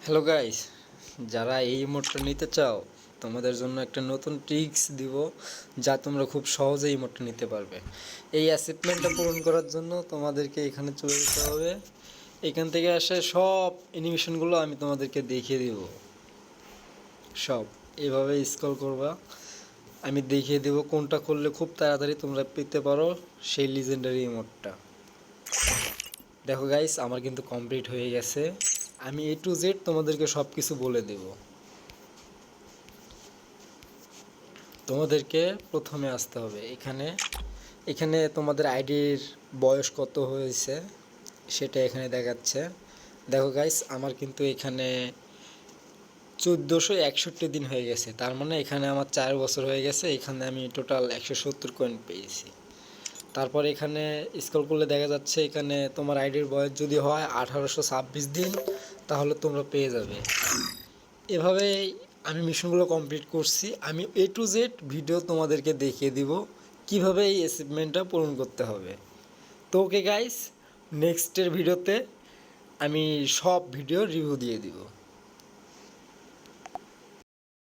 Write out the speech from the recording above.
Hello guys, যারা এই ইমোটটা নিতে চাও তোমাদের জন্য একটা নতুন ট্রিক্স দিব, যা তোমরা খুব সহজেই ইমোটটা নিতে পারবে। এই অ্যাচিভমেন্টটা পূরণ করার জন্য তোমাদেরকে এখানে চলে যেতে হবে। এখান থেকে আসে সব অ্যানিমেশনগুলো আমি তোমাদেরকে দেখিয়ে দিব। সব এভাবে স্ক্রল করবা, আমি দেখিয়ে দেব কোনটা করলে খুব তাড়াতাড়ি তোমরা পেতে পারো সেই লিজেন্ডারি ইমোটটা। দেখো গাইস, আমার কিন্তু কমপ্লিট হয়ে গেছে। আমি A to Z তোমাদেরকে সব কিছু বলে দেব। তোমাদেরকে প্রথমে আসতে হবে এখানে। এখানে তোমাদের আইডির বয়স কত হয়েছে সেটা এখানে দেখাচ্ছে। দেখো গাইস, আমার কিন্তু এখানে 1461 দিন হয়ে গেছে, তার মানে এখানে আমার 4 বছর হয়ে গেছে। এখানে আমি টোটাল 170 কয়েন পেয়েছি। তারপর এখানে স্ক্রল করলে দেখা যাচ্ছে এখানে তোমার আইডির বয়স যদি হয় 1826 দিন, তাহলে তোমরা পেয়ে যাবে। এভাবেই আমি মিশনগুলো কমপ্লিট করছি। আমি A to Z ভিডিও তোমাদেরকে দেখিয়ে দিব কিভাবে এই অ্যাচিভমেন্টটা পূরণ করতে হবে। তো ওকে গাইস, নেক্সটের ভিডিওতে আমি সব ভিডিও রিভিউ দিয়ে দিব।